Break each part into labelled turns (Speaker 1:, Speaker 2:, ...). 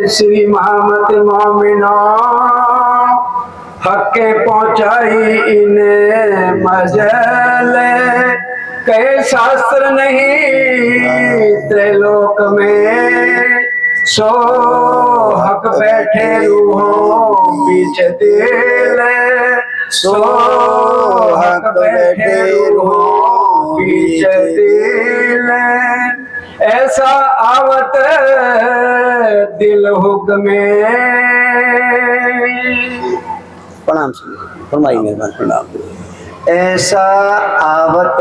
Speaker 1: श्री मोहम्मद मोमिनो हके पहुंचाई इन्हें मजले कई शास्त्र नहीं त्रैलोक में सो हक बैठे रूहों बीच दिल सो हक बैठे रूहों बीच दिल ऐसा आवत दिल हुक्म
Speaker 2: प्रणाम फरमाई मेहरबान प्रणाम। ऐसा आवत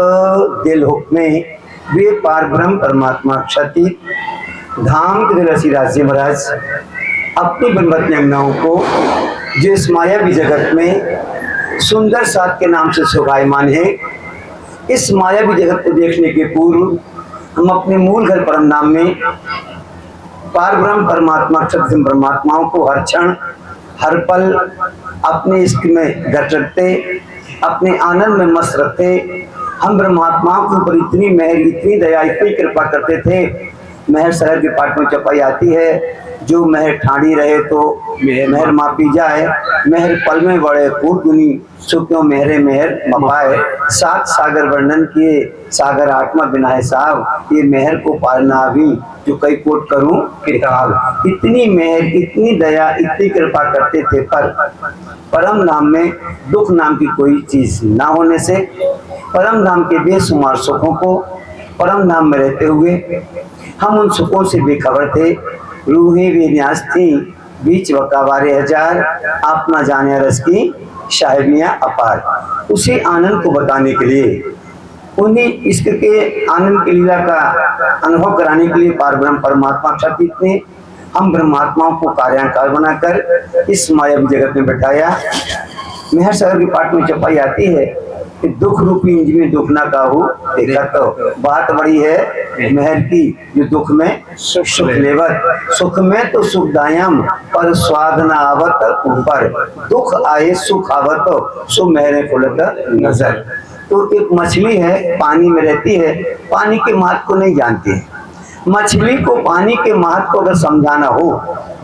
Speaker 2: दिल हुक्म वे पार ब्रह्म परमात्मा क्षति धाम के दिलसी राज्य महाराज अपनी बनवत यमुनाओं को जो इस मायावी जगत में सुंदर साथ के नाम से शोभायमान है, इस मायावी जगत को देखने के पूर्व हम अपने मूल घर परम नाम में पार ब्रह्म परमात्मा क्षत्र परमात्माओं को हर क्षण हर पल अपने इश्क में गट रखते, अपने आनंद में मस्त रखते। हम ब्रह्मात्माओं के ऊपर इतनी मेहर इतनी दया इतनी कृपा करते थे। मेहर शहर के पाठ में चपाई आती है, जो मेहर ठाड़ी रहे तो मेहर मापी जाए, मेहर पल में बड़े पूर्वनी सुखों मेहरे मेहर मपाए। सात सागर वर्णन किए सागर आत्मा बिना है साहब, ये मेहर को पालना भी जो कई कोट करूं किताब। इतनी मेहर इतनी दया इतनी कृपा करते थे, पर परम धाम में दुख नाम की कोई चीज ना होने से परम धाम के बेशुमार सुखों को परम धाम में रहते हुए हम उन सुखों से बेखबर थे। रूहें बेन्यास थी बीच वकावारे हजार, आप ना जाने रस की शायबियां अपार। उसी आनंद को बताने के लिए उन्हीं इश्क के आनंद की लीला का अनुभव कराने के लिए पार ब्रह्म परमात्मा क्षतित ने हम ब्रह्मात्माओं को कार्याकार बनाकर इस मायावी जगत में बैठाया। मेहर सागर के पाठ में चपाई आती है कि दुख रूपी इंज में दुख ना काहू देखा, तो बात बड़ी है मेहर की जो दुख में सुख लेवत। सुख में तो सुखदायम पर स्वाद न आवत ऊपर, दुख आए सुख आवत सो मेहरे खुलत नजर। तो एक मछली है पानी में रहती है, पानी के महत्व को नहीं जानती है। मछली को पानी के महत्व को अगर समझाना हो,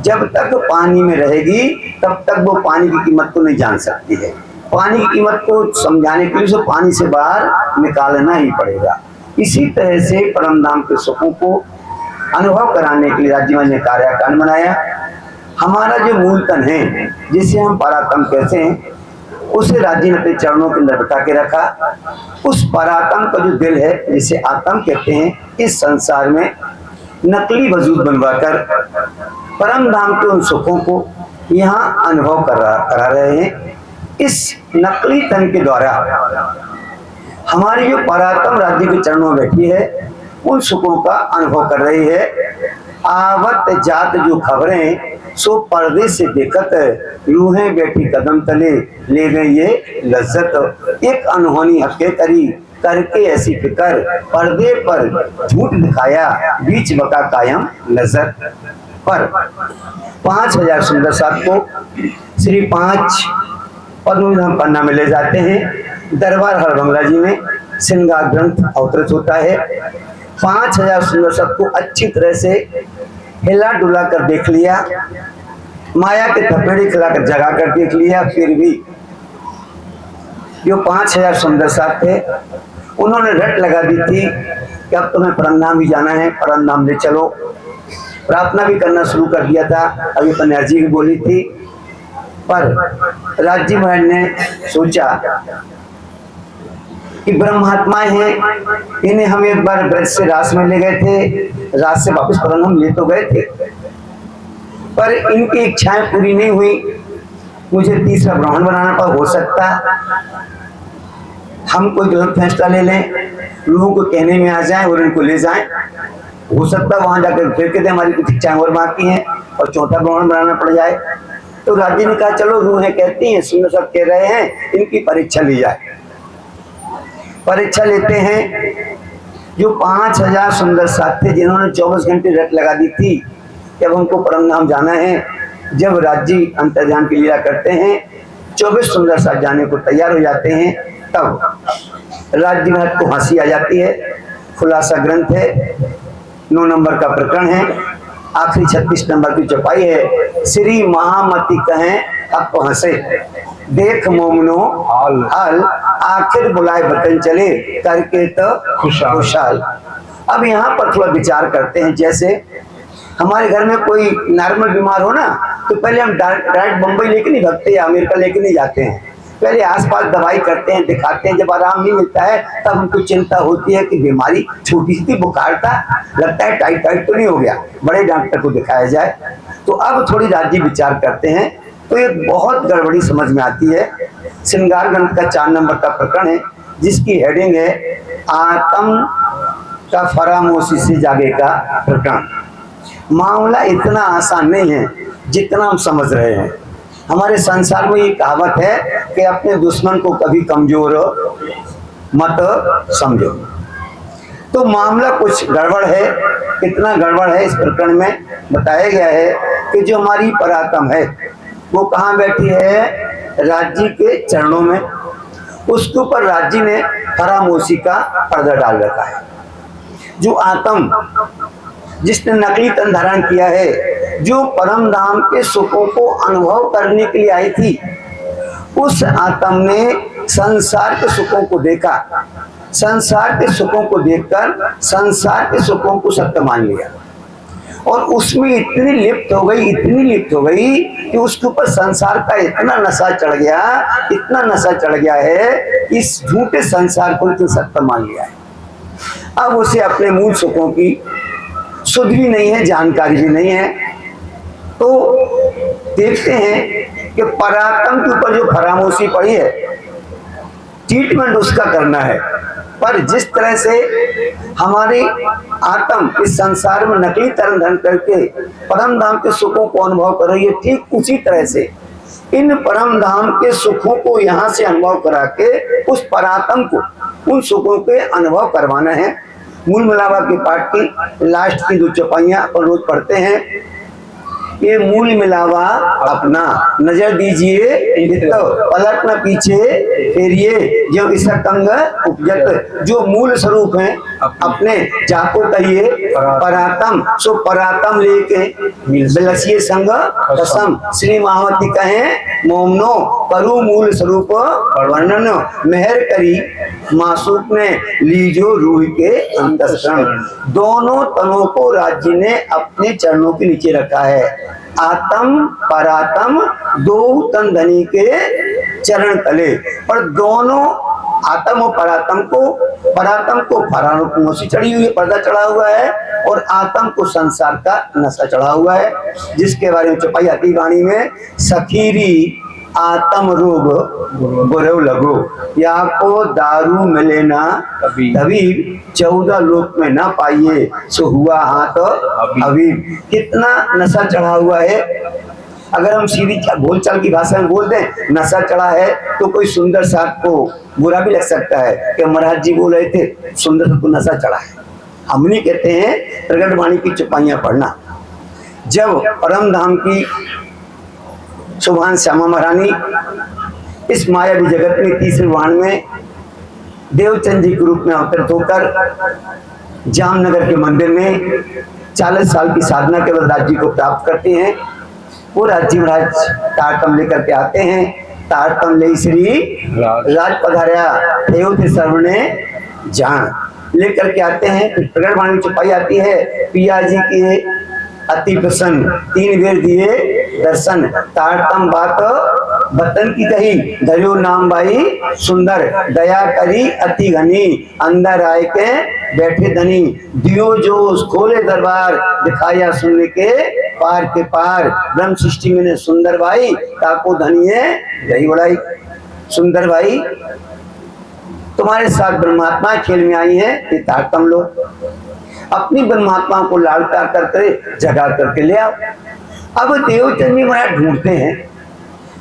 Speaker 2: जब तक पानी में रहेगी तब तक वो पानी की कीमत को नहीं जान सकती है। पानी की कीमत को समझाने के लिए उसे पानी से बाहर निकालना ही पड़ेगा। इसी तरह से परम धाम के सुखों को अनुभव कराने के लिए राज्य ने कार्याकांड बनाया। हमारा जो मूल तन है जिसे हम परातम कहते हैं, उसे राज्य ने अपने चरणों के अंदर बैठा के रखा। उस परातम का जो दिल है जिसे आत्म कहते हैं, इस संसार में नकली वजूद बनवाकर परम धाम के उन सुखों को यहाँ अनुभव करा रहे हैं। इस नकली तन के द्वारा हमारी जो परातम राज्य के चरणों में बैठी है उन सुखों का अनुभव कर रही है। आवत जात जो खबरें सो पर्दे से देखत, रूहें बैठी कदम तले ले गए ये लज्जत। एक अनहोनी हके करी करके ऐसी फिकर, पर्दे पर झूठ दिखाया बीच बका कायम नजर पर। 5000 सुंदर साथ को श्री 5 पद्मधाम पन्ना में ले जाते हैं। दरबार हरबंगला जी में श्रृंगार ग्रंथ अवतरित होता है। 5000 सुंदर साथ को अच्छी तरह से हिला डुला कर देख लिया, माया के थपेड़े खिलाकर जगा कर देख लिया। फिर भी जो 5000 सुंदर साथ थे उन्होंने रट लगा दी थी कि अब तुम्हें परमधाम भी जाना है, परमधाम ले चलो। प्रार्थना भी करना शुरू कर दिया था, अभी पन्याजी भी बोली थी। पर राज्य महाराज ने सोचा कि ब्रह्मात्माएं हैं, इन्हें हम एक बार ब्रज से रास में ले गए थे, रास से वापस परम ले तो गए थे, पर इनकी इच्छाएं पूरी नहीं हुई। मुझे तीसरा ब्राह्मण बनाना पड़ा, हो सकता हम कोई गलत फैसला ले लें, लोगों को कहने में आ जाए और इनको ले जाएं। हो सकता वहां जाकर फिर कहते हमारी कुछ इच्छाएं और बाकी हैं और चौथा ब्राह्मण बनाना पड़ जाए। तो राज्य ने कहा चलो रूहें कहती हैं, सुंदर सब कह रहे हैं, इनकी परीक्षा ली जाए। परीक्षा लेते हैं। जो 5000 सुंदर साथ थे जिन्होंने 24 घंटे रट लगा दी थी जब उनको परमधाम जाना है, जब राज्य अंतर्ध्यान की लीला करते हैं 24 सुंदर साथ जाने को तैयार हो जाते हैं, तब राज्य महाराज को हंसी आ जाती है। खुलासा ग्रंथ है, 9 नंबर का प्रकरण है। आखिरी 36 नंबर की चौपाई है। श्री महामती कहें अब हंसे, देख मोमनो हाल, आखिर बुलाए वतन चले, करके तो खुशहाल। अब यहाँ पर थोड़ा विचार करते हैं। जैसे हमारे घर में कोई नॉर्मल बीमार हो ना, तो पहले हम डायरेक्ट बम्बई लेके नहीं भागते या अमेरिका लेके नहीं जाते हैं, पहले आसपास दवाई करते हैं, दिखाते हैं। जब आराम नहीं मिलता है तब हमको चिंता होती है कि बीमारी छोटी सी बुखार था, लगता है टाइफाइड तो नहीं हो गया, बड़े डॉक्टर को दिखाया जाए। तो अब थोड़ी राजी विचार करते हैं तो एक बहुत गड़बड़ी समझ में आती है। श्रृंगार ग्रंथ का 4 नंबर का प्रकरण है, जिसकी हेडिंग है आत्म का फरामोशी से जागे का प्रकरण। मामला इतना आसान नहीं है जितना हम समझ रहे हैं। हमारे संसार में ये कहावत है कि अपने दुश्मन को कभी कमजोर मत समझो। तो मामला कुछ गड़बड़ है। कितना गड़बड़ है इस प्रकरण में बताया गया है कि जो हमारी परात्म है वो कहाँ बैठी है, राज्य के चरणों में। उसके ऊपर राज्य ने फरामोशी का पर्दा डाल रखा है। जो आत्म जिसने नकली तन धारण किया है, जो परम धाम के सुखों को अनुभव करने के लिए आई थी, उस आत्म ने संसार के सुखों को देखा, संसार के सुखों को देखकर संसार के सुखों को सत्य मान लिया और उसमें इतनी लिप्त हो गई, इतनी लिप्त हो गई कि उसके ऊपर संसार का इतना नशा चढ़ गया, इतना नशा चढ़ गया है, इस झूठे संसार को तो सत्य मान लिया है। अब उसे अपने मूल सुखों की सुध भी नहीं है, जानकारी भी नहीं है। तो देखते हैं कि पराक्रम के ऊपर जो फरामोशी पड़ी है, ट्रीटमेंट उसका करना है। पर जिस तरह से हमारे आत्म इस संसार में नकली तन धारण करके परम धाम के सुखों को अनुभव कर रही है, ठीक उसी तरह से इन परम धाम के सुखों को यहाँ से अनुभव करा के उस परात्म को उन सुखों के अनुभव करवाना है। मूल मिलावा के पाठ की लास्ट की 2 चौपाइयां अपन रोज पढ़ते हैं। ये मूल मिलावा अपना, नजर दीजिए तो पलट न पीछे फेरिए, जो इसका कंग उपजत। जो मूल स्वरूप है अपने जाको कहिए परातम, सो परातम लेके बिलसिए संग कसम। श्री महावती कहें मोमनो करु मूल स्वरूप वर्णन, मेहर करी मासूक ने लीजो रूह के अंतस्करण। दोनों तनों को राज्य ने अपने चरणों के नीचे रखा है। आत्म परात्म दो तन धनी के चरण तले, पर दोनों आत्म और परात्म को फरामोशी चढ़ी हुई, पर्दा चढ़ा हुआ है, और आत्म को संसार का नशा चढ़ा हुआ है, जिसके बारे में चौपाई आती वाणी में सखीरी आत्म रोग बुरव लगो, या को दारू मिले ना तभी 14 लोक में ना पाइए, सो हुआ हाथ अभी। कितना नशा चढ़ा हुआ है। अगर हम सीधी बोलचाल की भाषा में बोल दें नशा चढ़ा है, तो कोई सुंदर साथ को बुरा भी लग सकता है कि महाराज जी बोल रहे थे सुंदर को नशा चढ़ा है। हम नहीं कहते हैं प्रगट वाणी की चौपाइयां पढ़ना। जब परम धाम की सुभान श्यामा महारानी इस मायावी जगत में 30वें वाण में देवचंद जी के रूप में अवतरित होकर जामनगर के मंदिर में 40 साल की साधना के बाद राज्य को प्राप्त करते हैं। वो राज्य महाराज तारतम लेकर के आते हैं। तारतम ले श्री राज पधार्या देव सर्वने जान लेकर के आते हैं। फिर प्रगट वाणी चौपाई आती है, पिया जी की अति प्रसन्न 3 बेर दिए दर्शन, तारतम बात बतन की कही, धरियो नाम बाई सुंदर, दया करी अति घनी, अंदर आए के बैठे धनी, दियो जो खोले दरबार, दिखाया सुनने के पार के पार, ब्रह्म सृष्टि में सुंदर भाई ताको धनिये यही बड़ाई। सुंदर भाई तुम्हारे साथ ब्रह्मात्मा खेल में आई है, ये तारतम लो, अपनी ब्रह्मात्मा को लाल प्यार करके जगा करके ले आओ। अब देवचंद जी महाराज ढूंढते हैं,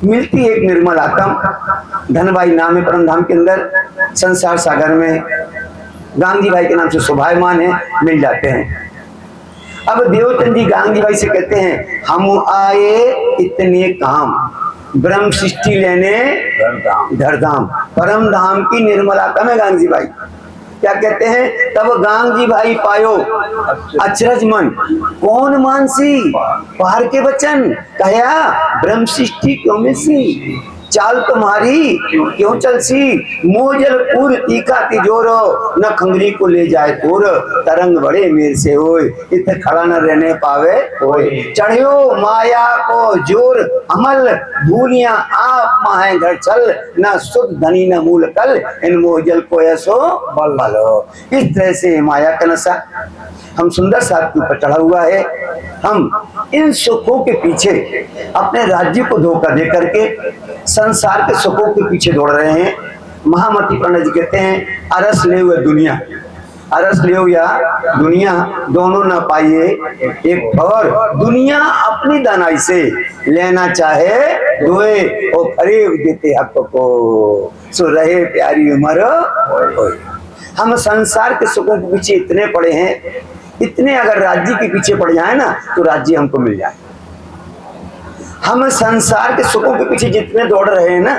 Speaker 2: मिलती एक निर्मल आत्म, धनभाई नाम है परम धाम के अंदर, संसार सागर में गांधी भाई के नाम से शोभायमान है, मिल जाते हैं। अब देवचंद जी गांधी भाई से कहते हैं हम आए इतने काम, ब्रह्म सृष्टि लेने धरधाम, परम धाम की निर्मल आत्मा है गांधी भाई। क्या कहते हैं, तब गांग जी भाई पायो अचरज मन, कौन मानसी पार के वचन कहया ब्रह्म सृष्टि क्यों मिसी, चाल तुम्हारी क्यों चलसी, मोजल पूर तीखा तिजोरो, न खंगरी को ले जाए दूर, तरंग बड़े मेर से होए, इतने खड़ा न रहने पावे होए, चढ़ियो माया को जोर अमल, भूलिया आप माहे घर चल, न सुध धनी न मूल कल, इन मोजल को ऐसो बल बलो। इस तरह से माया का नशा हम सुंदर साथ के ऊपर चढ़ा हुआ है। हम इन सुखों के पीछे अपने राज्य को धोखा दे करके संसार के सुखों के पीछे दौड़ रहे हैं। महामती पंडित जी कहते हैं, अरस ले हुए दुनिया, अरस ले या दुनिया दोनों ना पाइए एक, और दुनिया अपनी दानाई से लेना चाहे दोए, और फरेब देते हक को, सो रहे प्यारी उम्र होए। हम संसार के सुखों के पीछे इतने पड़े हैं, इतने अगर राज्य के पीछे पड़ जाए ना तो राज्य हमको मिल जाए। हम संसार के सुखों के पीछे जितने दौड़ रहे हैं ना,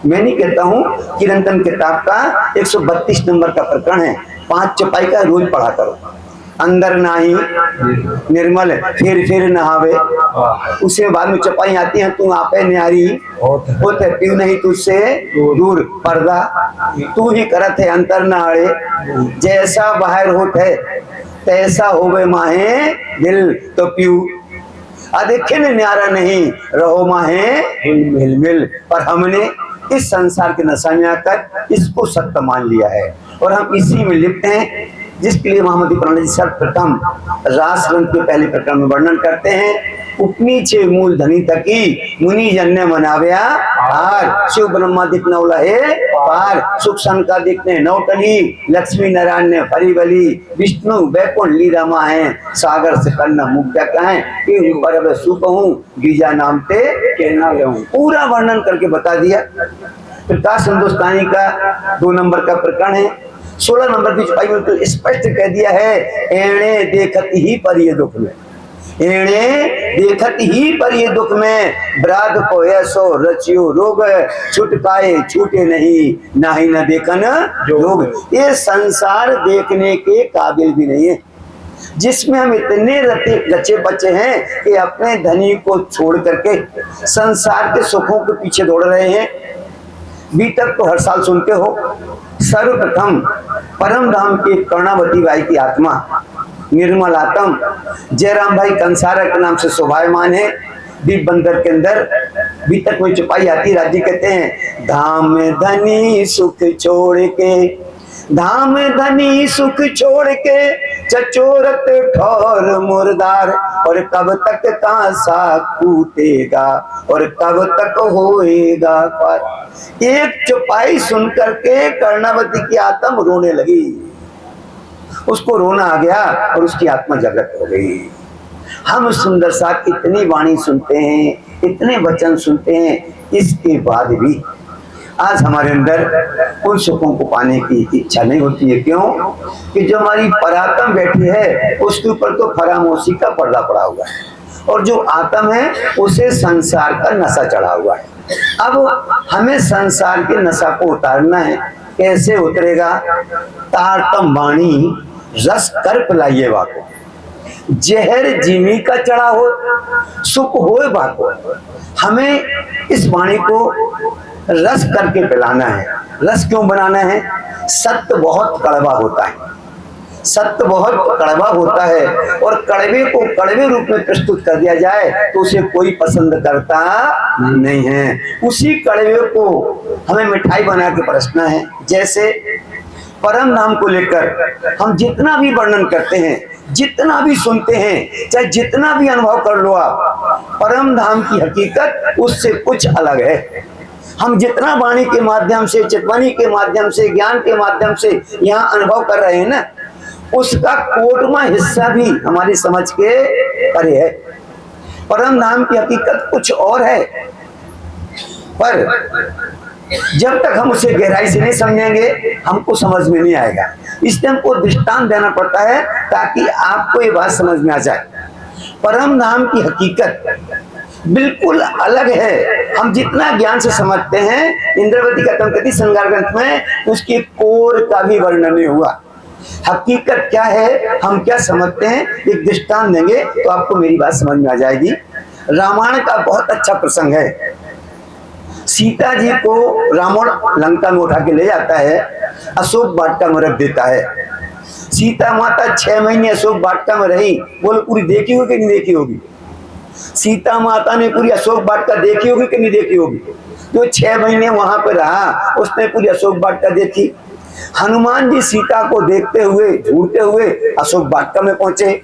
Speaker 2: मैं नहीं कहता हूं, किरंतन किताब का 132 नंबर का प्रकरण है, 5 चौपाई का रोज पढ़ा करो। अंदर नाही निर्मल फिर नहावे, उसके बाद में चौपाई आती है, तू आपे न्यारी होते पीऊ नहीं तुझसे दूर पर्दा, तू ही करत है अंतर नहाड़े, जैसा बाहर होते तैसा होवे माहे दिल तो पीऊ, देखे न न्यारा नहीं रहो माहे हिल मिल। पर हमने इस संसार के नशा में आकर इसको सत्य मान लिया है और हम इसी में लिप्त हैं, जिसके लिए महामती पंडित जी सर्वप्रथम रास रंग के पहले प्रकरण में वर्णन करते हैं। उपनी छे मूल धनी तकी मुनि जन्य मनाव्या हार, शिव ब्रह्मादिक नौला है पार, सुख सन का दिखने नौटली, लक्ष्मी नारायण ने फरी बली, विष्णु बैकुंठ लीला माँ है, सागर से करना मुग्धा कहें, कि पर सुख हूँ गीजा नाम ते कहना ले हूँ। पूरा वर्णन करके बता दिया। प्रकाश हिंदुस्तानी का 2 नंबर का प्रकरण है, 16 नंबर की चौपाई में तो स्पष्ट कह दिया है, एणे देखत ही पर ये दुख में, एणे देखत ही पर ये दुख में, ब्राद को ऐसो रचियो रोग, छुटकाए छूटे नहीं नाही न देखन जोग। ये संसार देखने के काबिल भी नहीं है, जिसमें हम इतने रचे बच्चे हैं कि अपने धनी को छोड़ करके संसार के सुखों के पीछे दौड़ रहे हैं। बीतक तो हर साल सुनते हो, सर्वप्रथम परम धाम की कर्णावती बाई की आत्मा निर्मल आत्म जयराम भाई कंसारा के नाम से शोभायमान है। दीप बंदर के अंदर बीतक में चुपाई आती, राज्य कहते हैं, धाम धनी सुख छोड़ के, धाम धनी सुख छोड़ के, चचोरत ठौर मुर्दार, और कब तक कांसा कूटेगा और कब तक होएगा पार। एक चौपाई सुन करके कर्णावती की आत्मा रोने लगी, उसको रोना आ गया और उसकी आत्मा जागृत हो गई। हम सुंदर साथ इतनी वाणी सुनते हैं, इतने वचन सुनते हैं, इसके बाद भी आज हमारे अंदर उन सुखों को पाने की इच्छा नहीं होती है। क्यों? कि जो हमारी परात्म बैठी है उसके ऊपर तो फरामोशी का पर्दा पड़ा हुआ है, और जो आत्म है उसे संसार का नशा चढ़ा हुआ है। अब हमें संसार के नशा को उतारना है। कैसे उतरेगा? तारतम वाणी रस कर पिलाइए वाको, जहर जिमी का चढ़ा हो सुख होए बाको। हमें इस वाणी को रस करके पिलाना है। रस क्यों बनाना है? सत्य बहुत कड़वा होता है, सत्य बहुत कड़वा होता है, और कड़वे को कड़वे रूप में प्रस्तुत कर दिया जाए तो उसे कोई पसंद करता नहीं है। उसी कड़वे को हमें मिठाई बना के परसना है। जैसे परम नाम को लेकर हम जितना भी वर्णन करते हैं, जितना भी सुनते हैं, चाहे जितना भी अनुभव कर लो आप, परम धाम की हकीकत उससे कुछ अलग है। हम जितना वाणी के माध्यम से, चितवाणी के माध्यम से, ज्ञान के माध्यम से यहाँ अनुभव कर रहे हैं ना, उसका कोटमा हिस्सा भी हमारी समझ के परे है। परम धाम की हकीकत कुछ और है, पर जब तक हम उसे गहराई से नहीं समझेंगे हमको समझ में नहीं आएगा। इसलिए हमको दृष्टांत देना पड़ता है ताकि आपको ये बात समझ में आ जाए। परम धाम की हकीकत बिल्कुल अलग है हम जितना ज्ञान से समझते हैं, इंद्रवती का तमकती श्रृंगार ग्रंथ में उसकी कोर का भी वर्णन नहीं हुआ। हकीकत क्या है, हम क्या समझते हैं, एक दृष्टांत देंगे तो आपको मेरी बात समझ में आ जाएगी। रामायण का बहुत अच्छा प्रसंग है। सीता जी को रावण लंका में उठा के ले जाता है, अशोक वाटिका में रख देता है। सीता माता 6 महीने अशोक वाटिका में रही। बोलो पूरी देखी होगी कि नहीं देखी होगी? सीता माता ने पूरी अशोक वाटिका देखी होगी कि नहीं देखी होगी? जो 6 महीने वहां पे रहा उसने पूरी अशोक वाटिका देखी। हनुमान जी सीता को देखते हुए ढूंढते हुए अशोक वाटिका में पहुंचे।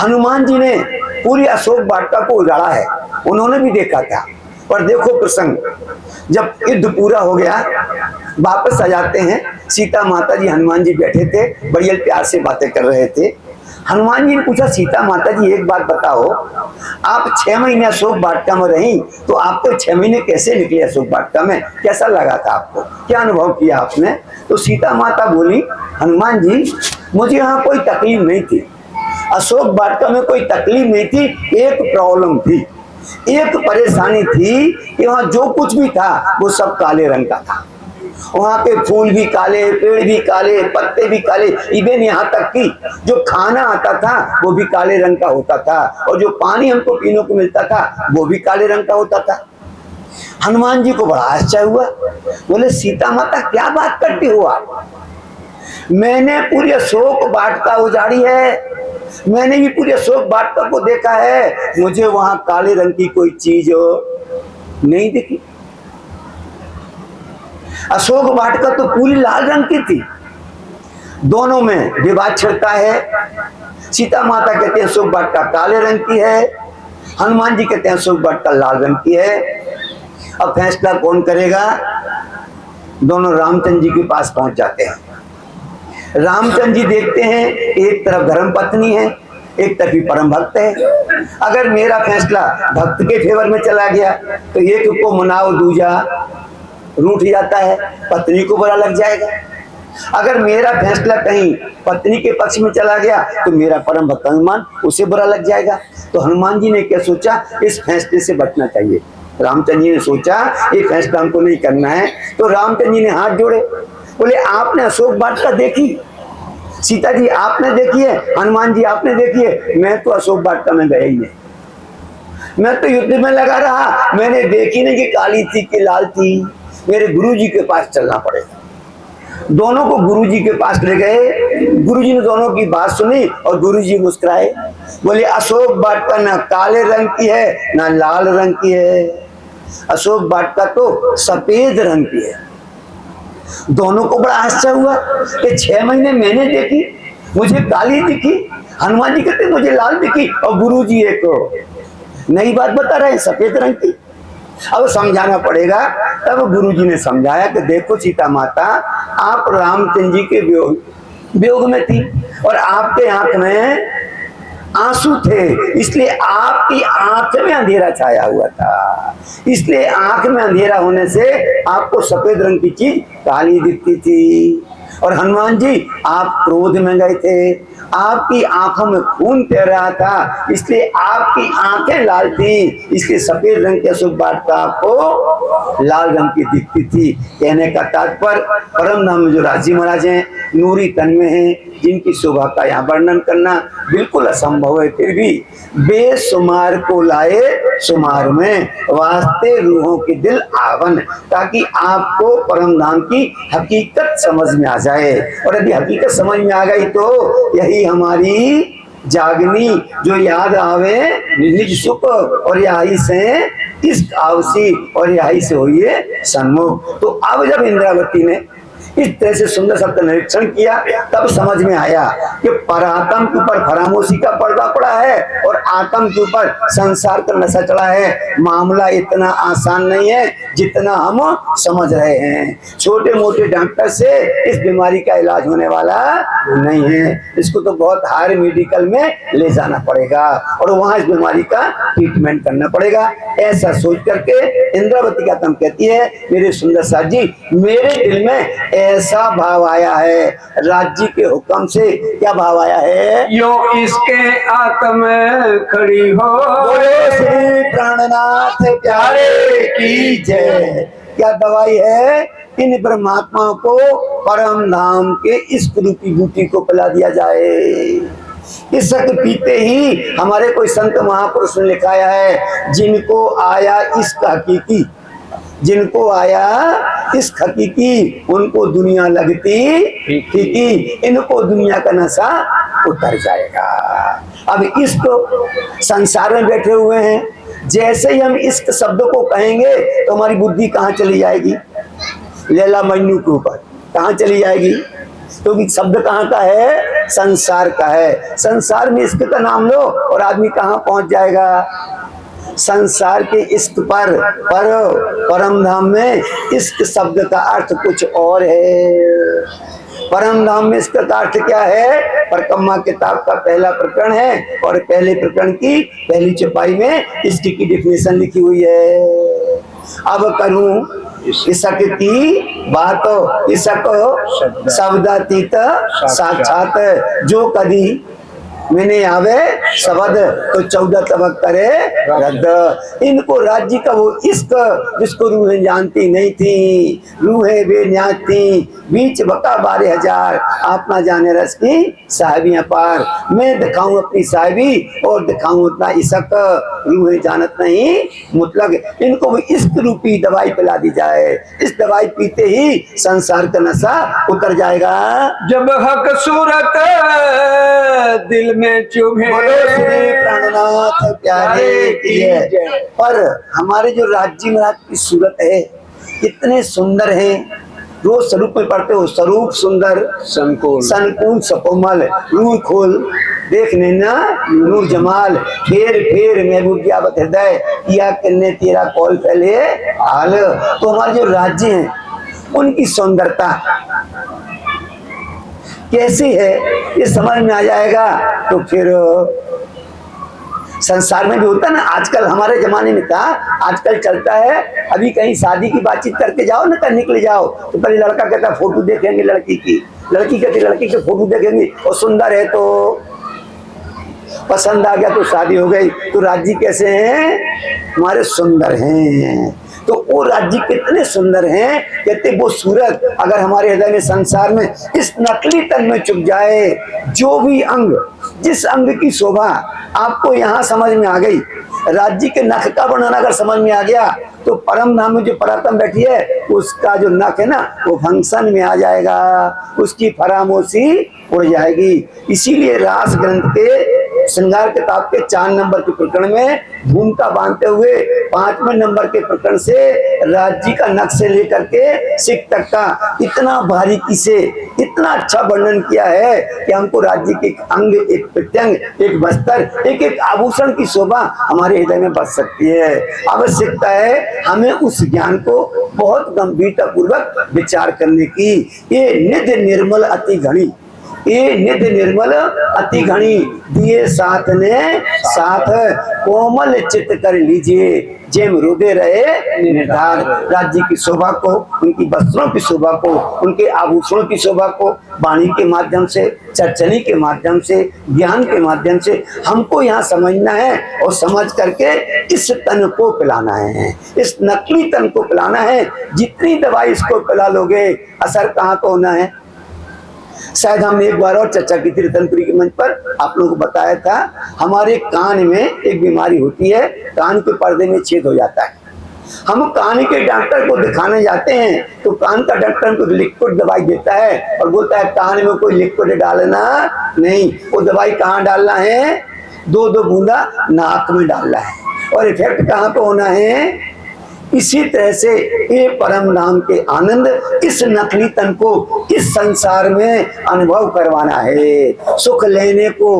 Speaker 2: हनुमान जी ने पूरी अशोक वाटिका को उजाड़ा है, उन्होंने भी देखा था। पर देखो प्रसंग, जब युद्ध पूरा हो गया वापस आ जाते हैं, सीता माता जी हनुमान जी बैठे थे, बड़े प्यार से बातें कर रहे थे। हनुमान जी ने पूछा, सीता माता जी एक बात बताओ, आप 6 महीने अशोक वाटिका में रही तो आपको 6 महीने कैसे निकले अशोक वाटिका में? कैसा लगा था आपको, क्या अनुभव किया आपने? तो सीता माता बोली, हनुमान जी मुझे यहाँ कोई तकलीफ नहीं थी, अशोक वाटिका में कोई तकलीफ नहीं थी। एक प्रॉब्लम थी, एक परेशानी थी कि वहां जो कुछ भी था वो सब काले रंग का था। वहां के फूल भी काले, पेड़ भी काले, पत्ते भी काले, इवन यहाँ तक कि जो खाना आता था वो भी काले रंग का होता था, और जो पानी हमको पीने को मिलता था वो भी काले रंग का होता था। हनुमान जी को बड़ा आश्चर्य हुआ। बोले, सीता माता क्या बात करती हो आप? मैंने पूरी अशोक वाटिका उजाड़ी है, मैंने भी पूरी अशोक वाटिका को देखा है, मुझे वहां काले रंग की कोई चीज नहीं दिखी। अशोक वाटिका तो पूरी लाल रंग की थी। दोनों में विवाद छिड़ता है। सीता माता कहते हैं अशोक वाटिका काले रंग की है, हनुमान जी कहते हैं अशोक वाटिका लाल रंग की है। अब फैसला कौन करेगा? दोनों रामचंद्र जी के पास पहुंच जाते हैं। रामचंद्र जी देखते हैं एक तरफ धर्म पत्नी है, एक तरफ ही परम भक्त है। अगर मेरा फैसला भक्त के फेवर में चला गया तो एक को मनाओ दूजा रूठ जाता है, पत्नी को बुरा लग जाएगा। अगर मेरा फैसला कहीं पत्नी के पक्ष में चला गया तो मेरा परम भक्त हनुमान, उसे बुरा लग जाएगा। तो हनुमान जी ने क्या सोचा, इस फैसले से बचना चाहिए। रामचंद्र जी ने सोचा ये फैसला हमको नहीं करना है। तो रामचंद्र जी ने हाथ जोड़े, बोले आपने अशोक वाटिका देखी? सीता जी आपने देखी है? हनुमान जी आपने देखी है? मैं तो अशोक वाटिका में गया ही नहीं, मैं तो युद्ध में लगा रहा, मैंने देखी नहीं कि काली थी कि लाल थी। मेरे गुरु जी के पास चलना पड़ेगा। दोनों को गुरु जी के पास ले गए। गुरु जी ने दोनों की बात सुनी और गुरु जी मुस्कुराए, बोले अशोक वाटिका ना काले रंग की है ना लाल रंग की है, अशोक वाटिका तो सफेद रंग की है। दोनों को बड़ा आश्चर्य हुआ कि 6 महीने मैंने देखी, मुझे काली दिखी, हनुमान जी कहते मुझे लाल दिखी, और गुरु जी एक नई बात बता रहे हैं सफेद रंग की। अब समझाना पड़ेगा। तब गुरुजी ने समझाया कि देखो सीता माता, आप रामचंद्र जी के वियोग में थी और आपके आंख में आंसू थे, इसलिए आपकी आंख में अंधेरा छाया हुआ था। इसलिए आंख में अंधेरा होने से आपको सफेद रंग की चीज काली दिखती थी। और हनुमान जी आप क्रोध में गए थे, आपकी आंखों में खून तैर रहा था, इसलिए आपकी आंखें लाल थी, इसलिए सफेद रंग के अशोक वाटिका आपको लाल रंग की दिखती थी। कहने का तात्पर्य, परम धाम में जो राजी महाराज हैं, नूरी तन में हैं, जिनकी शोभा का यहाँ वर्णन करना बिल्कुल असंभव है, फिर भी बेसुमार को लाए सुमार में, वास्ते रूहों के दिल आवन, ताकि आपको परम धाम की हकीकत समझ में आ जाए। और यदि हकीकत समझ में आ गई तो यही हमारी जागनी जो याद आवे निज सुख, और यही से इस आवसी, और यही से हुई सन्मुख। तो अब जब इंद्रावती ने इस तरह से सुंदर शब्द निरीक्षण किया, तब समझ में आया कि परात्म के ऊपर फरामोशी का पर्दा पड़ा है और आत्म के ऊपर संसार का नशा चढ़ा है। मामला इतना आसान नहीं है जितना हम समझ रहे हैं। छोटे मोटे डॉक्टर से इस बीमारी का इलाज होने वाला नहीं है, इसको तो बहुत हायर मेडिकल में ले जाना पड़ेगा और वहां इस बीमारी का ट्रीटमेंट करना पड़ेगा। ऐसा सोच करके इंद्रावती का तम कहती है, मेरे सुंदर साथ जी, मेरे दिल में ऐसा भाव आया है, राज्य के हुक्म से। क्या भाव आया है?
Speaker 1: यो इसके आत्म खड़ी हो,
Speaker 2: बोलो श्री प्राण प्राणनाथ प्यारे की जय। क्या दवाई है? इन परमात्मा को परम धाम के इस रूपी बूटी को पिला दिया जाए। इसक पीते ही हमारे कोई संत महापुरुष ने लिखाया है, जिनको आया इसका हकीकी, जिनको आया इस हकीकी, उनको दुनिया लगती फीकी, इनको दुनिया का नशा उतर जाएगा। अब इश्क संसार में बैठे हुए हैं, जैसे ही हम इश्क शब्द को कहेंगे तो हमारी बुद्धि कहाँ चली जाएगी? लैला मजनू के ऊपर कहाँ चली जाएगी? क्योंकि शब्द कहाँ का है? संसार का है। संसार में इश्क का नाम लो और आदमी कहाँ पहुंच जाएगा? संसार के इश्क पर परम धाम में इश्क शब्द का अर्थ कुछ और है। परम धाम में इसका अर्थ क्या है? परकम्मा किताब का पहला प्रकरण है और पहले प्रकरण की पहली चौपाई में इसकी डेफिनेशन लिखी हुई है। अब करूं इसक की बात, इसक शब्दातीत साक्षात, जो कदी मैंने आवे शब्द तो 14 तबक करे रद्द। इनको राज्य का वो इश्क जिसको रूहें जानती नहीं थी, रूहें बेनियाज थी, बीच बका 12,000, आप ना जाने रस की साहिबियां पार। मैं दिखाऊं अपनी साहिबी और दिखाऊं उतना इश्क, रूहें जानत नहीं मुतलक। इनको वो इश्क रूपी दवाई पिला दी जाए, इस दवाई पीते ही संसार का नशा उतर जाएगा।
Speaker 1: जब हक सूरत दिल में चुभे,
Speaker 2: प्राणनाथ प्यारे की जय। पर हमारे जो राज्य महाराज की सूरत है कितने सुंदर है। रोज स्वरूप में पढ़ते हो, स्वरूप सुंदर संकुल सकोमल, रूह खोल देखने ना नूर जमाल, फेर फेर महबूब आवत हृदय, किया किन्ने तेरा कौल फैले हाल। तो हमारे जो राज्य हैं उनकी सुंदरता कैसी है ये समझ में आ जाएगा। तो फिर संसार में भी होता ना, आजकल हमारे जमाने में था, आजकल चलता है, अभी कहीं शादी की बातचीत करके जाओ ना, कर निकले जाओ तो पहले लड़का कहता फोटो देखेंगे लड़की की, लड़की कहती लड़की के फोटो देखेंगे और सुंदर है तो पसंद आ गया तो शादी हो गई। तो राज्य कैसे हैं? हमारे सुंदर हैं। तो वो राज्य कितने सुंदर हैं, कहते वो सूरत अगर हमारे हृदय में संसार में इस नकली तन में चुप जाए, जो भी अंग जिस अंग की शोभा आपको यहाँ समझ में आ गई, राज्य के नख का वर्णन अगर समझ में आ गया तो परम धाम में जो परात्म बैठी है उसका जो नख है ना वो फंक्शन में आ जाएगा, उसकी फरामोशी उड़ जाएगी। इसीलिए रास ग्रंथ के श्रृंगार किताब के 4 नंबर के प्रकरण में भूमिका बांधते हुए 5वें नंबर के प्रकरण से राज्य का नक्श से लेकर के सिख तक का इतना बारीकी से इतना अच्छा वर्णन किया है कि हमको राज्य के अंग, एक प्रत्यंग, एक बस्तर, एक एक आभूषण की शोभा हमारे हृदय में बच सकती है। आवश्यकता है हमें उस ज्ञान को बहुत गंभीरता पूर्वक विचार करने की। ये निधि निर्मल अति घनी, ये निधि निर्मल अति घनी, दिए साथ ने साथ कोमल चित्त कर लीजिए, जेम हृदय रहे निर्धार। राज्य की शोभा को, उनकी वस्त्रों की शोभा को, उनके आभूषणों की शोभा को वाणी के माध्यम से, चर्चनी के माध्यम से, ज्ञान के माध्यम से हमको यहाँ समझना है और समझ करके इस तन को पिलाना है, इस नकली तन को पिलाना है। जितनी दवाई इसको पिला लोगे असर कहाँ को होना है। शायद हमने एक बार और चर्चा की थी रतनपुरी के मंच पर, आप लोगों को बताया था हमारे कान में एक बीमारी होती है, कान के पर्दे में छेद हो जाता है। हम कान के डॉक्टर को दिखाने जाते हैं तो कान का डॉक्टर हमको लिक्विड दवाई देता है और बोलता है कान में कोई लिक्विड डालना नहीं। वो दवाई कहाँ डालना है? 2-2 बूंदा नाक में डालना है और इफेक्ट कहाँ पे होना है। इसी तरह से ये परम धाम के आनंद इस नकली तन को इस संसार में अनुभव करवाना है। सुख लेने को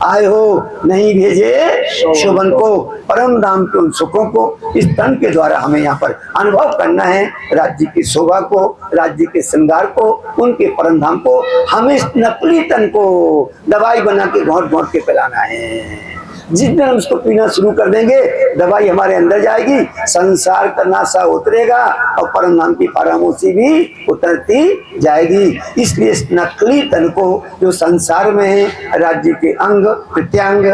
Speaker 2: आए हो, नहीं भेजे शोभन को। परम धाम के उन सुखों को इस तन के द्वारा हमें यहाँ पर अनुभव करना है। राज्य की शोभा को, राज्य के श्रृंगार को, उनके परम धाम को हमें इस नकली तन को दवाई बना के घोंट घोंट के पिलाना है। जिस दिन हम उसको पीना शुरू कर देंगे, दवाई हमारे अंदर जाएगी, संसार का नासा उतरेगा और परम धाम की फरामोशी भी उतरती जाएगी। इसलिए इस नकली तन को जो संसार में है, राज्य के अंग प्रत्यांग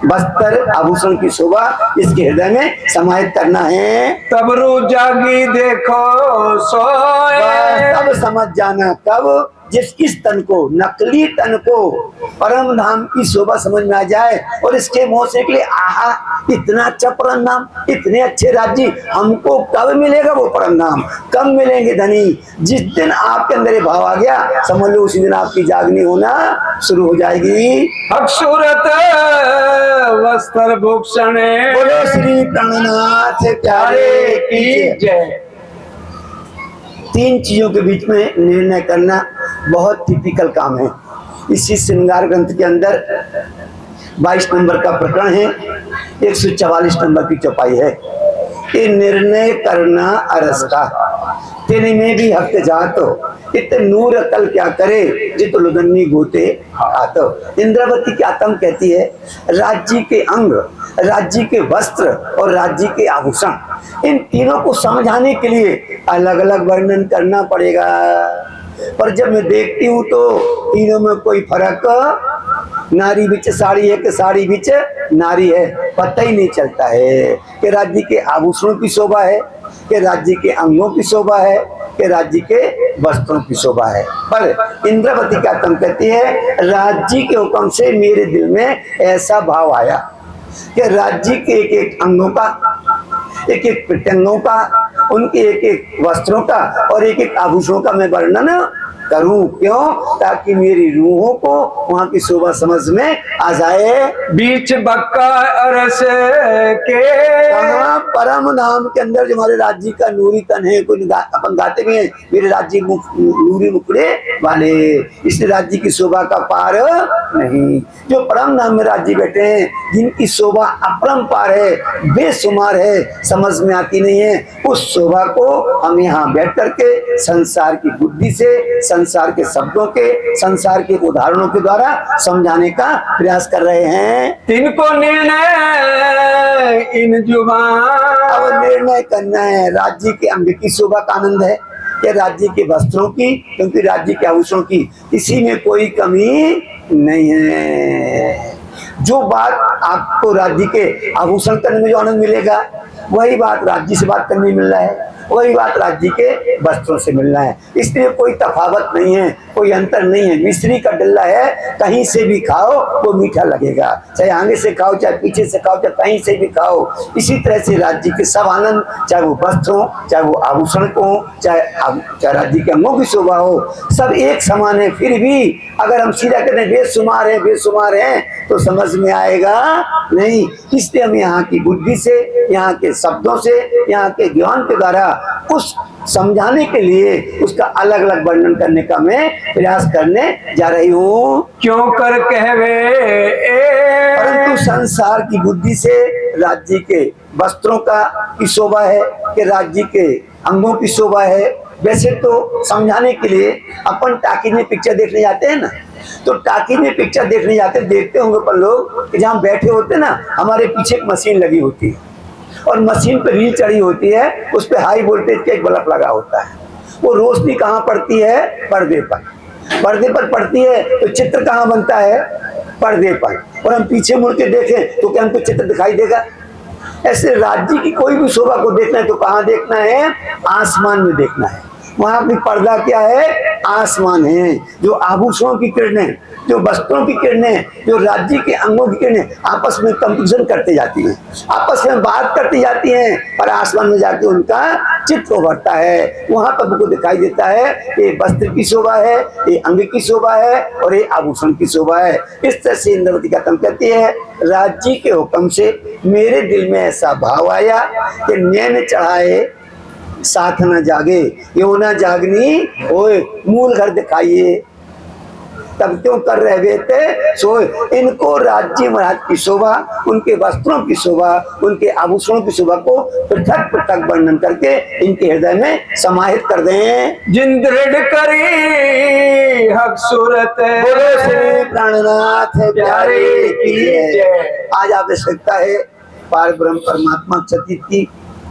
Speaker 2: वस्त्र आभूषण की शोभा, इसके हृदय में समाहित करना है।
Speaker 1: तब रू जागी देखो सोए,
Speaker 2: तब समझ जाना, कब जिस इस तन को, नकली तन को परम धाम की शोभा समझ में आ जाए और इसके मोह से निकले, आहा इतना अच्छा परम धाम, इतने अच्छे राज्य, हमको कब मिलेगा वो परम धाम, कब मिलेंगे धनी। जिस दिन आपके अंदर ये भाव आ गया, समझ लो उसी दिन आपकी जागनी होना शुरू हो जाएगी।
Speaker 1: अक्षुरत वस्त्र भूषण,
Speaker 2: बोलो श्री प्राणनाथ प्यारे की जय। तीन चीजों के बीच में निर्णय करना बहुत टिपिकल काम है। इसी श्रृंगार ग्रंथ के अंदर 22 नंबर का प्रकरण है, 144 नंबर की चौपाई है कि निर्णय करना अरस का, तेने में भी हक जातो, इत नूर अकल क्या करे, जित लुदन्नी गोते आतो। इंद्रावती की आत्म कहती है, राज्य के अंग, राज्य के वस्त्र और राज्य के आभूषण, इन तीनों को समझाने के लिए अलग अलग वर्णन करना पड़ेगा। पर जब मैं देखती हूँ तो तीनों में कोई फर्क, नारी बिच साड़ी है कि साड़ी बिच नारी है, पता ही नहीं चलता है कि राज्य के आभूषणों की शोभा है, कि राज्य के अंगों की शोभा है, कि राज्य के वस्त्रों की शोभा है। पर इंद्रावती क्या तुम कहती है, राज्य के हुक्म से मेरे दिल में ऐसा भाव आया कि राज्य के एक एक अंगों का, एक एक प्रत्यंगों का, उनके एक एक वस्त्रों का और एक एक आभूषणों का मैं वर्णन करूं। क्यों? ताकि मेरी रूहों को वहां की शोभा समझ में आ जाए।
Speaker 1: बीच बक्का अरस के,
Speaker 2: कहाँ परम धाम के अंदर जो हमारे राज्य का नूरी तन है, कोई अपन गाते भी हैं, मेरे राज्य नूरी मुकड़े वाले, इस राज्य की शोभा का पार नहीं। जो परम धाम में राज्य बैठे हैं, जिनकी शोभा अपरंपार है, बेशुमार है, समझ में आती नहीं है, उस शोभा को हम यहाँ बैठ करके संसार की बुद्धि से, संसार के शब्दों के, संसार के उदाहरणों के द्वारा समझाने का प्रयास कर रहे हैं।
Speaker 1: तिनको निर्णय इन जुबान,
Speaker 2: अब निर्णय करना है, राज्य के अंग की शोभा का आनंद है कि राज्य के वस्त्रों की, क्योंकि राज्य के आभूषणों की इसी में कोई कमी नहीं है। जो बात आपको राज्य के आभूषण करने में जो आनंद मिलेगा, वही बात राज्य से बात करने में मिल रहा है, वही बात राज्य के वस्त्रों से मिलना है। इसलिए कोई तफावत नहीं है, कोई अंतर नहीं है। मिश्री का डल्ला है, कहीं से भी खाओ वो मीठा लगेगा, चाहे आगे से खाओ, चाहे पीछे से खाओ, चाहे कहीं से भी खाओ। इसी तरह से राज्य के सब आनंद, चाहे वो वस्त्र हो, चाहे वो आभूषण को हो, चाहे राज्य के अंगों की शोभा हो, सब एक समान है। फिर भी अगर हम सीधा कहते बेशुमार है, बेशुमार है, तो समझ में आएगा नहीं। इसलिए हम यहाँ की बुद्धि से, यहाँ के शब्दों से, यहाँ के ज्ञान के द्वारा उस समझाने के लिए उसका अलग अलग वर्णन करने का मैं प्रयास करने जा रही हूँ।
Speaker 1: क्यों कर कहवे
Speaker 2: परंतु संसार की बुद्धि से राज्य के वस्त्रों का की शोभा है, कि राज्य के अंगों की शोभा है। वैसे तो समझाने के लिए अपन टाकी में पिक्चर देखने जाते हैं ना, तो टाकी में पिक्चर देखने जाते, देखते होंगे अपन लोग कि जहाँ बैठे होते हैं ना, हमारे पीछे एक मशीन लगी होती है और मशीन पर रील चढ़ी होती है, उस पर हाई वोल्टेज का एक बल्ब लगा होता है। वो रोशनी कहाँ पड़ती है? पर्दे पर। पर्दे पर पड़ती है तो चित्र कहाँ बनता है? पर्दे पर। और हम पीछे मुड़ के देखें तो क्या हमको चित्र दिखाई देगा? ऐसे राज्य की कोई भी शोभा को देखना है तो कहाँ देखना है? आसमान में देखना है। वहां भी पर्दा क्या है? आसमान है। जो आभूषणों की किरणें, जो वस्त्रों की किरणें, जो राज्य के अंगों की किरणें आपस में कंपटीशन करते जाती हैं, आपस में बात करती जाती हैं, पर आसमान में जाके उनका चित्र उभरता है। वहां पर हमको दिखाई देता है ये वस्त्र की शोभा है, ये अंग की शोभा है और ये आभूषण की शोभा है। इस तरह से इंद्रावती का तम कहती है, राज्य के हुक्म से मेरे दिल में ऐसा भाव आया कि नैन चढ़ाए साथ न जागे, यो न जागनी ओए मूल घर दिखाइए। तब क्यों कर रहे थे सो। इनको राज्य महाराज की शोभा, उनके वस्त्रों की शोभा, उनके आभूषणों की शोभा को पृथक पृथक वर्णन करके इनके हृदय में समाहित कर दें।
Speaker 1: जिन दृढ़ करी हक सूरत
Speaker 2: बोलो श्री प्राणनाथ प्यारे की जय। आज आवश्यकता है पार ब्रह्म परमात्मा सतीत की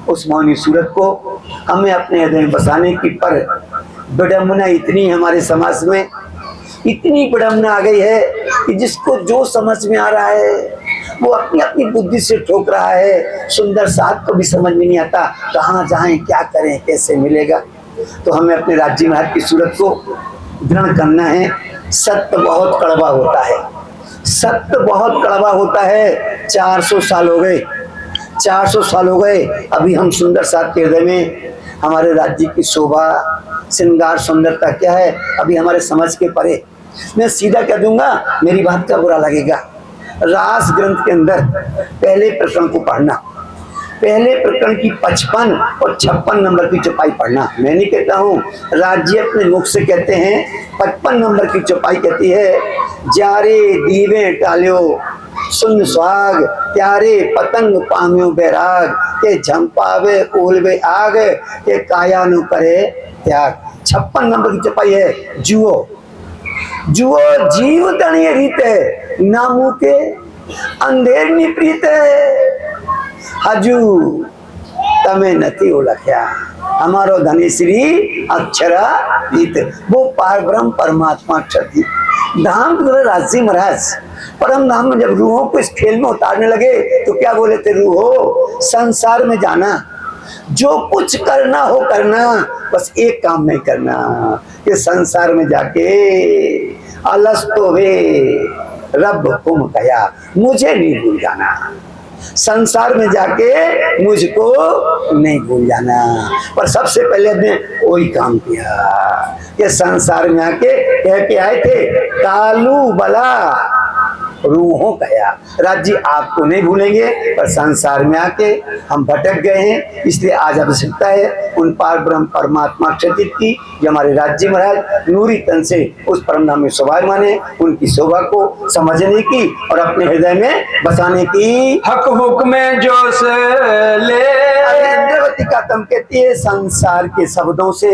Speaker 2: उस मौनी सूरत को हमें अपने हृदय में बसाने की, पर विडम्बना इतनी हमारे समाज में, इतनी विडम्बना आ गई है कि जिसको जो समझ में आ रहा है वो अपनी अपनी बुद्धि से ठोक रहा है। सुंदर साथ को भी समझ में नहीं आता कहाँ जाएं, क्या करें, कैसे मिलेगा। तो हमें अपने राज्य महाराज की सूरत को दृढ़ करना है। सत्य बहुत कड़वा होता है, सत्य बहुत कड़वा होता है। 400 साल हो गए, 400 साल हो गए, अभी हम सुंदर साथ के हृदय में हमारे राज्य की शोभा, श्रृंगार, सुंदरता क्या है अभी हमारे समझ के परे। मैं सीधा कह दूंगा, मेरी बात का बुरा लगेगा। रास ग्रंथ के अंदर पहले प्रकरण को पढ़ना, पहले प्रकरण की 55 और 56 नंबर की चौपाई पढ़ना। मैं नहीं कहता हूँ, राज्य अपने मुख से कहते हैं। 55 नंबर की चौपाई कहती है, जारे दीवे टाल्यो सुन स्वाग, त्यारे पतंग पाम्यो बैराग, के झंपावे ओलवे आग, के काया नु करे त्याग। 56 नंबर की चौपाई है, जुओ जुओ जीव तणिये रीते, नामू के अंधेर नी प्रीते, हजू तमे नथी ओळख्या, हमारो धनेश्री अक्षरा गीत। वो पार ब्रह्म परमात्मा क्षति धाम राजी महाराज परम धाम में जब रूहों को इस खेल में उतारने लगे तो क्या बोले थे, रूहो संसार में जाना, जो कुछ करना हो करना, बस एक काम नहीं करना कि संसार में जाके अलस्तो वे रब तुम कया, मुझे नहीं भूल जाना। संसार में जाके मुझको नहीं भूल जाना। पर सबसे पहले हमने वही काम किया कि संसार में आके कह के आए थे, कालू बला रूहों कया, राज्य आपको नहीं भूलेंगे। पर संसार में आके हम भटक गए हैं, इसलिए आज आवश्यकता है उन पार ब्रह्म परमात्मा क्षतित की, जो हमारे राज्य महाराज नूरी तन से उस परम धाम में शोभायमान है, उनकी शोभा को समझने की और अपने हृदय में बसाने की।
Speaker 1: हक हुक्म जोश ले।
Speaker 2: इंद्रवती का तम कहती है, संसार के शब्दों से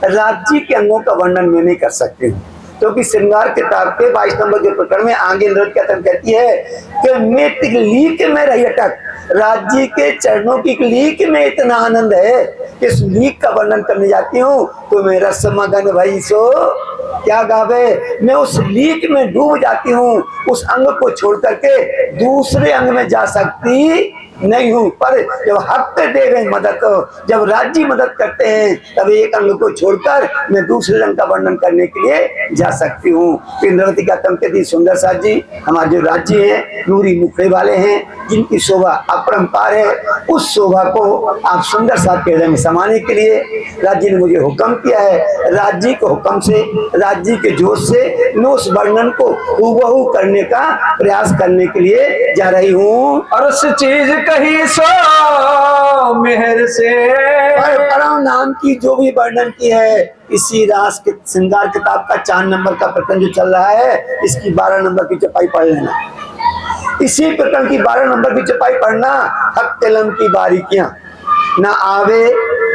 Speaker 2: राज्य के अंगों का वर्णन मैं नहीं कर सकती हूँ, क्योंकि श्रृंगार किताब के 22 नंबर के प्रकरण में आगे इंद्रवती का तम कहती है कि मैं लीक में रही अटक, राज्य के चरणों की लीक में इतना आनंद है कि इस लीक का वर्णन करने जाती हूँ तो मेरा समगन भाई सो क्या गावे, मैं उस लीक में डूब जाती हूँ, उस अंग को छोड़ करके दूसरे अंग में जा सकती नहीं हूँ। पर जब हक दे गए मदद, जब राज्य मदद करते हैं, तब एक अंग को छोड़कर मैं दूसरे रंग का वर्णन करने के लिए जा सकती हूँ। इंद्रवती का तम कहती, सुंदर साथ जी हमारे जो राज्य हैं, नूरी मुखड़े वाले हैं, जिनकी शोभा अपरंपार है, उस शोभा को आप सुंदर साथ के हृदय में समाने के लिए राज्य ने मुझे हुक्म किया है। राज्य के हुक्म से, राज्य के जोश से मैं उस वर्णन को हूबहू करने का प्रयास करने के लिए जा रही हूँ।
Speaker 1: और उस चीज कही सो मेहर से,
Speaker 2: और परम नाम की जो भी वर्णन की है, इसी रास के श्रृंगार किताब का 4 नंबर का प्रकरण जो चल रहा है, इसकी 12 नंबर की चौपाई पढ़ लेना। इसी प्रकरण की 12 नंबर की चौपाई पढ़ना। हक कलम की बारीकियां ना आवे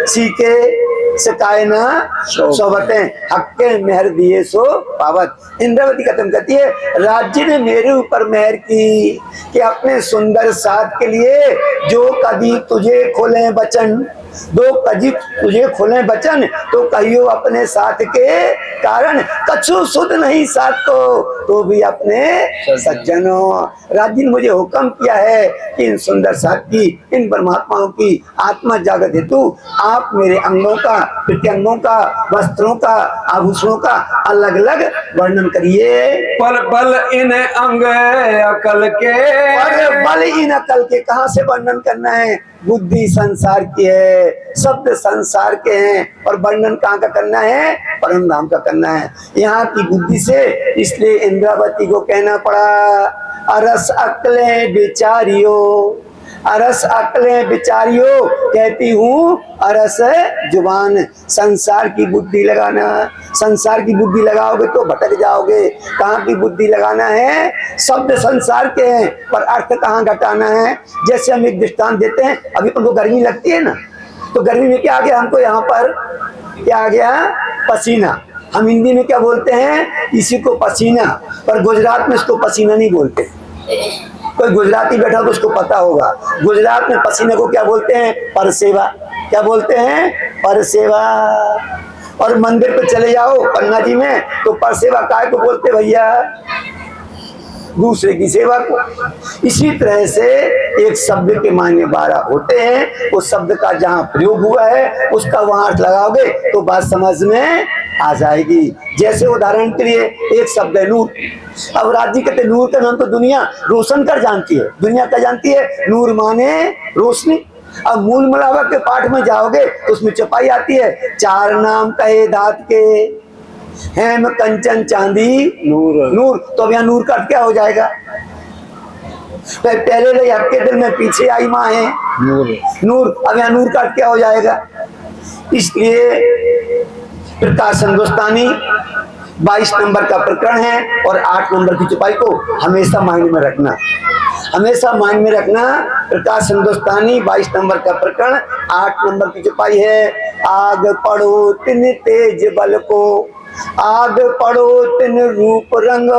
Speaker 2: सीखे सकाए ना सोबतें, हक के मेहर दिए सो पावत। इंद्रवती खत्म करती है, राज्य ने मेरे ऊपर मेहर की कि अपने सुंदर साथ के लिए जो कभी तुझे खोले बचन, दो कजी तुझे खोले बचन, तो कहियो अपने साथ के कारण कछु सुध नहीं साथ को, तो भी अपने सज्जनों। राज्य ने मुझे हुक्म किया है कि इन सुंदर साथ की, इन परमात्माओं की आत्मा जागृत हेतु आप मेरे अंगों का, प्रत्यंगों का, वस्त्रों का, आभूषणों का अलग अलग वर्णन करिए।
Speaker 1: पल पल इन अंग अकल के,
Speaker 2: और बल इन अकल के कहाँ से वर्णन करना है? बुद्धि संसार की है, शब्द संसार के हैं, और वर्णन कहाँ का करना है? परम धाम का करना है, यहाँ की बुद्धि से। इसलिए इंद्रावती को कहना पड़ा, अरस अकले विचारियो अरस अकलें बिचारियों कहती हूँ अरस जुबान। संसार की बुद्धि लगाना, संसार की बुद्धि लगाओगे तो भटक जाओगे। कहाँ की बुद्धि लगाना है? शब्द संसार के हैं पर अर्थ कहाँ घटाना है। जैसे हम एक दृष्टांत देते हैं, अभी उनको गर्मी लगती है ना, तो गर्मी में क्या आ गया हमको यहाँ पर, क्या आ गया? पसीना। हम हिंदी में क्या बोलते हैं? इसी को पसीना, पर गुजरात में इसको पसीना नहीं बोलते। कोई गुजराती बैठा तो उसको पता होगा, गुजरात में पसीने को क्या बोलते हैं? परसेवा। क्या बोलते हैं? परसेवा। और मंदिर पे चले जाओ पन्ना जी में तो परसेवा काय को बोलते भैया? दूसरे की सेवा को। इसी तरह से एक शब्द के मायने 12 होते हैं। उस शब्द का जहां प्रयोग हुआ है उसका वहां अर्थ लगाओगे तो बात समझ में आ जाएगी। जैसे उदाहरण के लिए एक शब्द है नूर। अब राजी कहते नूर का नाम तो दुनिया रोशन कर जानती है। दुनिया क्या जानती है? नूर माने रोशनी। अब मूल मुलावा के पाठ में जाओगे तो उसमें चौपाई आती है, चार नाम कहे धात के, हेम कंचन चांदी नूर। नूर तो अब यहाँ नूर का अर्थ क्या हो जाएगा? पहले ले आपके दिल में पीछे आई माँ है नूर। नूर अब यहाँ नूर का अर्थ क्या हो जाएगा? इसलिए प्रकाश हिंदुस्तानी 22 नंबर का प्रकरण है और 8 नंबर की चौपाई को हमेशा माइंड में रखना, हमेशा माइंड में रखना। प्रकाश हिंदुस्तानी 22 नंबर का प्रकरण 8 नंबर की चौपाई है। आग पढ़ो तिन तेज बल को, आग पढ़ो तिन रूप रंग,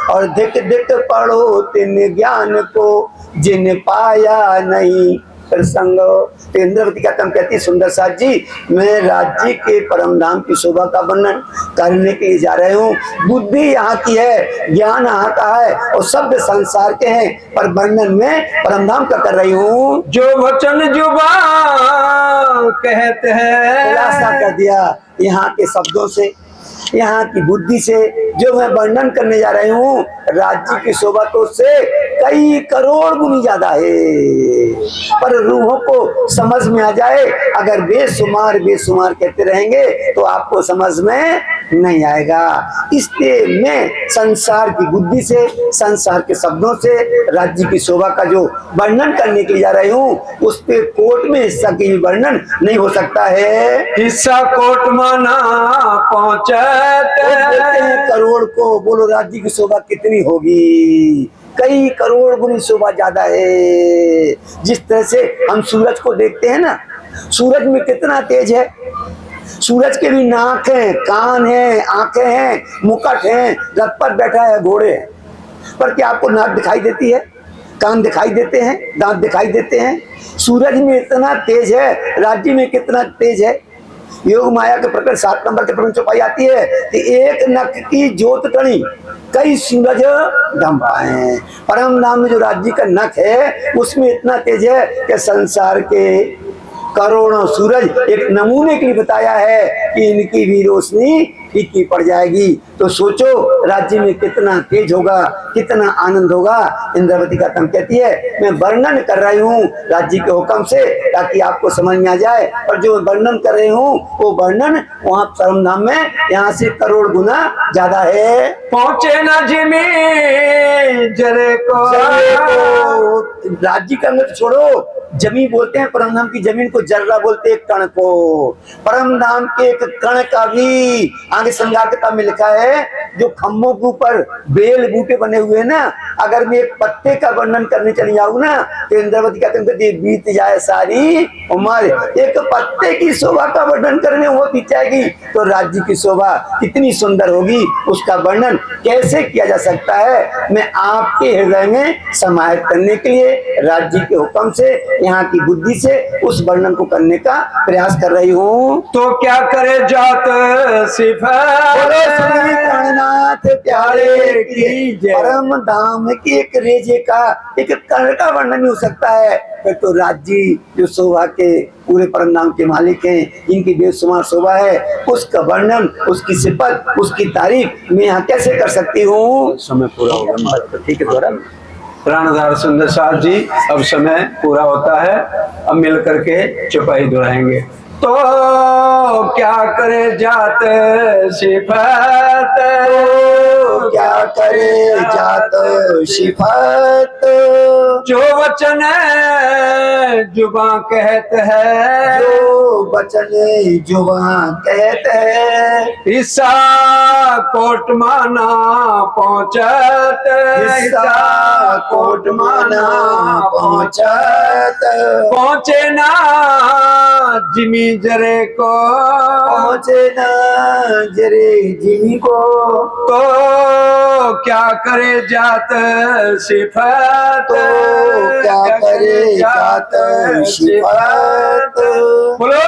Speaker 2: और धिक धिक पढ़ो तिन ज्ञान को, जिन पाया नहीं प्रसंग। तो इंद्रवती का तम कहती सुंदर साथ जी, मैं राज्य के परम धाम की शोभा का वर्णन करने के लिए जा रहे हूँ। बुद्धि यहाँ की है, ज्ञान यहाँ का है और शब्द संसार के हैं, पर वर्णन में परम धाम का कर रही हूँ।
Speaker 1: जो वचन जुबान कहते हैं,
Speaker 2: खुलासा कर दिया यहाँ के शब्दों से, यहाँ की बुद्धि से जो मैं वर्णन करने जा रही हूँ। राज्य की शोभा तो उससे कई करोड़ गुनी ज्यादा है, पर रूहों को समझ में आ जाए। अगर बेशुमार बेशुमार कहते रहेंगे तो आपको समझ में नहीं आएगा। इसलिए मैं संसार की बुद्धि से, संसार के शब्दों से राज्य की शोभा का जो वर्णन करने के लिए जा रही हूँ, उस पे कोर्ट में हिस्सा की वर्णन नहीं हो सकता है।
Speaker 1: हिस्सा कोट माना पहुंचे
Speaker 2: करोड़ को। बोलो राज्य की शोभा कितनी होगी? कई करोड़ गुनी शोभा ज्यादा है। जिस तरह से हम सूरज को देखते हैं ना, सूरज में कितना तेज है। सूरज के भी नाक है, कान है, आंखें हैं, मुकुट है, रथ पर बैठा है, घोड़े हैं, पर क्या आपको नाक दिखाई देती है? कान दिखाई देते हैं, दांत दिखाई देते हैं? सूरज में इतना तेज है, राज्य में कितना तेज है। योग माया के प्रकरण 7 नंबर के प्रकरण चौपाई आती है कि एक नख की ज्योत टणी कई सूरज दम्बाए। परम धाम में जो राज्य का नख है उसमें इतना तेज है कि संसार के करोड़ों सूरज एक नमूने के लिए बताया है कि इनकी भी रोशनी फीकी पड़ जाएगी। तो सोचो राज्य में कितना तेज होगा, कितना आनंद होगा। इंद्रवती का तम कहती है मैं वर्णन कर रही हूँ राज्य के हुक्म से, ताकि आपको समझ में आ जाए। और जो वर्णन कर रही हूँ वो वर्णन वहाँ परम धाम में यहाँ से करोड़ गुना ज्यादा है।
Speaker 1: पहुंचे न जिमी जरे को,
Speaker 2: राज्य का मत छोड़ो, जमी बोलते हैं परम धाम की जमीन को, जर्रा बोलते हैं कण को। परम धाम के एक कण का भी आगे संगातता में लिखा है, जो खम्भों के ऊपर बेल बूटे बने हुए हैं ना, अगर मैं एक पत्ते का वर्णन करने चली जाऊँ ना तो इंद्रवती कहते हैं बीत जाए सारी उम्र। एक पत्ते की शोभा का वर्णन करने वो बीत जाएगी, तो राज्य की शोभा कितनी सुंदर होगी, उसका वर्णन कैसे किया जा सकता है। मैं आपके हृदय में समाहित करने के लिए राज्य के हुक्म से, यहाँ की बुद्धि से उस वर्णन को करने का प्रयास कर रही हूँ।
Speaker 1: तो क्या करे जात
Speaker 2: प्राणनाथ प्यारे की परम धाम की एक रेजे का, एक कण का वर्णन हो सकता है। फिर तो राज्य जो शोभा के पूरे परम धाम के मालिक हैं, इनकी बेशुमार शोभा है, उसका वर्णन, उसकी सिफत, उसकी तारीफ मैं यहाँ कैसे कर सकती हूँ। समय पूरा होगा, ठीक है थोड़ा।
Speaker 1: प्राणधार सुंदर साथ जी, अब समय पूरा होता है, अब मिल करके चौपाई दोहराएंगे। तो क्या करे जात सिफत,
Speaker 2: क्या करे जात सिफत।
Speaker 1: जो वचन जुबां कहत है,
Speaker 2: जो बचन जुबां कहते हैं,
Speaker 1: ईसा कोट माना पहुंचत,
Speaker 2: हिस्सा कोट माना पहुंचत।
Speaker 1: पहुंचे ना जिमी जरे को,
Speaker 2: पहुंचे न जरे जिमी को,
Speaker 1: तो क्या करे जात सिफत,
Speaker 2: तो क्या करे जात सिफत।
Speaker 1: बोलो